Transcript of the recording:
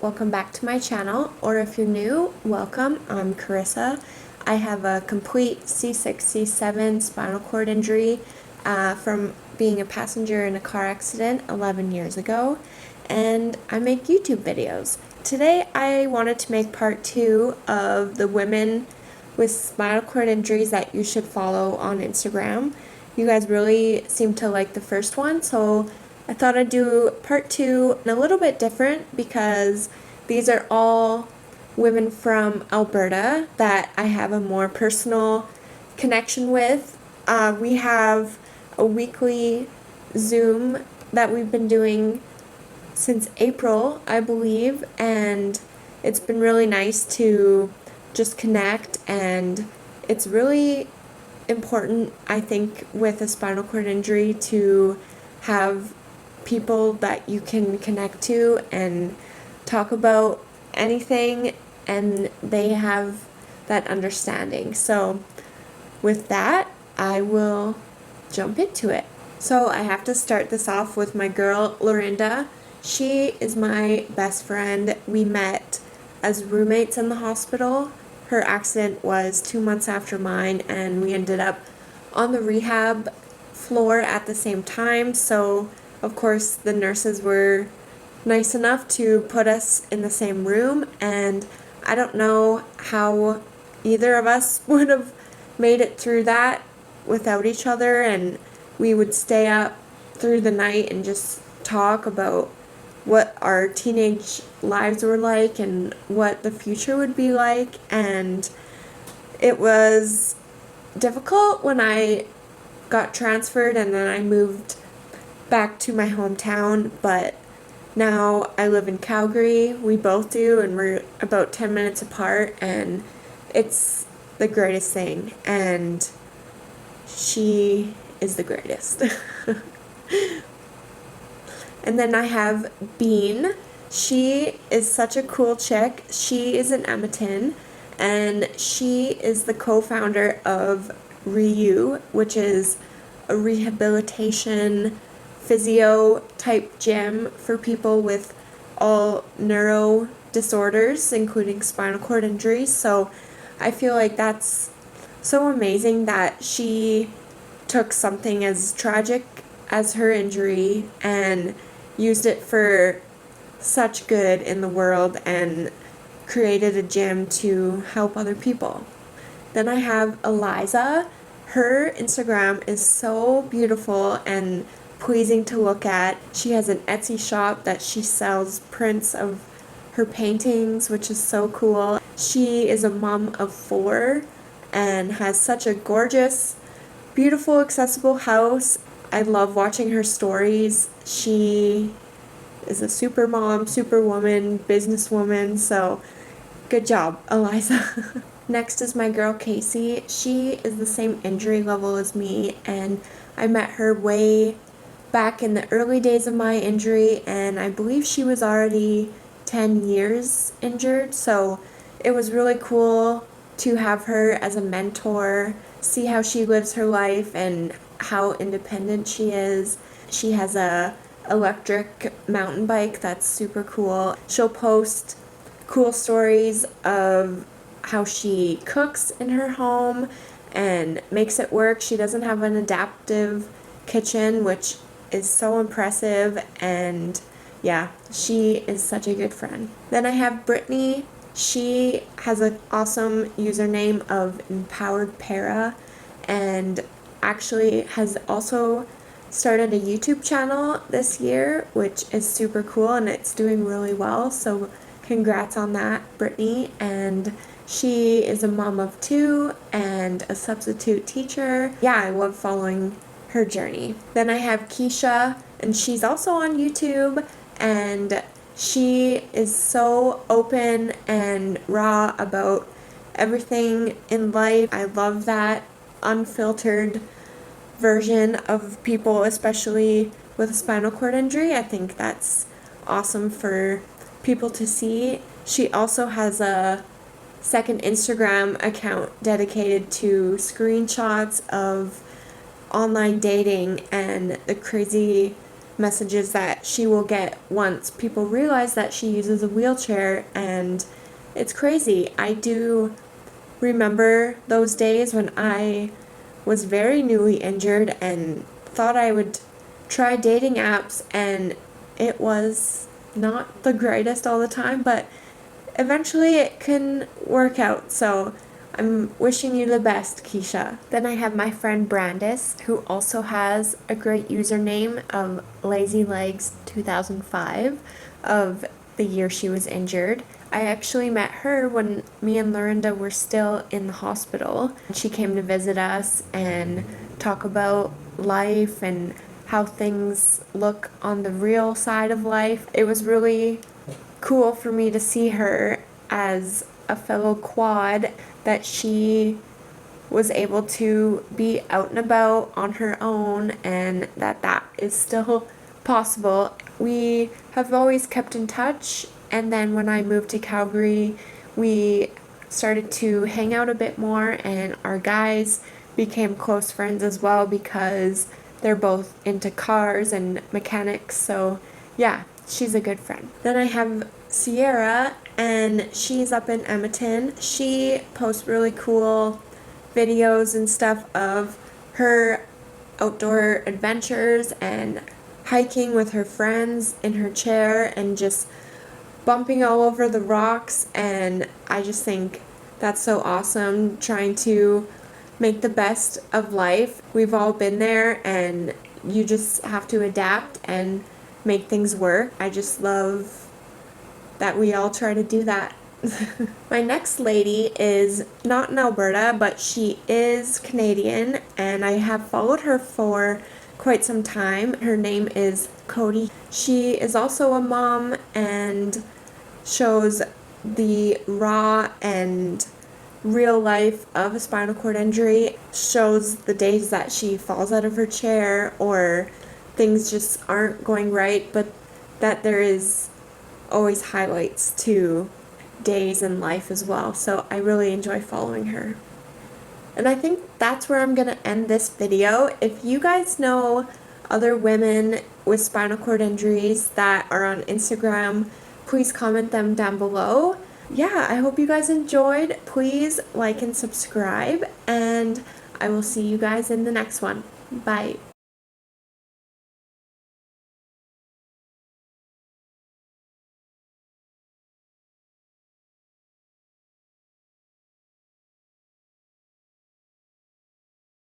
welcome back to my channel, or if you're new, welcome. I'm Carissa. I have a complete C6, C7 spinal cord injury from being a passenger in a car accident 11 years ago, and I make YouTube videos. Today I wanted to make part 2 of the women with spinal cord injuries that you should follow on Instagram. You guys really seem to like the first one, so I thought I'd do part 2 and a little bit different because these are all women from Alberta that I have a more personal connection with. We have a weekly Zoom that we've been doing since April, I believe, and it's been really nice to just connect, and it's really important, I think, with a spinal cord injury to have people that you can connect to and talk about anything, and they have that understanding. So with that, I will jump into it. So I have to start this off with my girl Lora. She is my best friend. We met as roommates in the hospital. Her accident was 2 months after mine, and we ended up on the rehab floor at the same time. So of course the nurses were nice enough to put us in the same room, and I don't know how either of us would have made it through that without each other, and we would stay up through the night and just talk about what our teenage lives were like and what the future would be like. And it was difficult when I got transferred and then I moved back to my hometown, but now I live in Calgary. We both do, and we're about 10 minutes apart, and it's the greatest thing, and she is the greatest. And then I have Bean. She is such a cool chick. She is in Edmonton, and she is the co-founder of REU, which is a rehabilitation physio type gym for people with all neuro disorders, including spinal cord injuries. So I feel like that's so amazing that she took something as tragic as her injury and used it for such good in the world and created a gym to help other people. Then I have Eliza. Her Instagram is so beautiful and pleasing to look at. She has an Etsy shop that she sells prints of her paintings, which is so cool. She is a mom of 4 and has such a gorgeous, beautiful, accessible house. I love watching her stories. She is a super mom, super woman, businesswoman, so good job, Eliza. Next is my girl Casey. She is the same injury level as me, and I met her way back in the early days of my injury, and I believe she was already 10 years injured, so it was really cool to have her as a mentor, see how she lives her life and how independent she is. She has a electric mountain bike that's super cool. She'll post cool stories of how she cooks in her home and makes it work. She doesn't have an adaptive kitchen, which is so impressive, and yeah, she is such a good friend. Then I have Brittany. She has an awesome username of Empowered Para, and actually has also started a YouTube channel this year, which is super cool, and it's doing really well, so congrats on that, Brittany. And she is a mom of 2 and a substitute teacher. Yeah, I love following her journey. Then I have Keisha, and she's also on YouTube, and she is so open and raw about everything in life. I love that unfiltered version of people, especially with a spinal cord injury. I think that's awesome for people to see. She also has a second Instagram account dedicated to screenshots of online dating and the crazy messages that she will get once people realize that she uses a wheelchair, and it's crazy. I do remember those days when I was very newly injured and thought I would try dating apps, and it was not the greatest all the time, but eventually it can work out. So I'm wishing you the best, Keisha. Then I have my friend Brandis, who also has a great username of LazyLegs2005 of the year she was injured. I actually met her when me and Lorinda were still in the hospital. She came to visit us and talk about life and how things look on the real side of life. It was really cool for me to see her as a fellow quad, that she was able to be out and about on her own, and that is still possible. We have always kept in touch, and then when I moved to Calgary, we started to hang out a bit more, and our guys became close friends as well because they're both into cars and mechanics. So yeah, she's a good friend. Then I have Sierra, and she's up in Edmonton. She posts really cool videos and stuff of her outdoor adventures and hiking with her friends in her chair and just bumping all over the rocks, and I just think that's so awesome, trying to make the best of life. We've all been there, and you just have to adapt and make things work. I just love that we all try to do that. My next lady is not in Alberta, but she is Canadian, and I have followed her for quite some time. Her name is Cody. She is also a mom and shows the raw and real life of a spinal cord injury, shows the days that she falls out of her chair or things just aren't going right, but that there is always highlights to days in life as well. So I really enjoy following her. And I think that's where I'm gonna end this video. If you guys know other women with spinal cord injuries that are on Instagram, please comment them down below. Yeah, I hope you guys enjoyed. Please like and subscribe, and I will see you guys in the next one. Bye.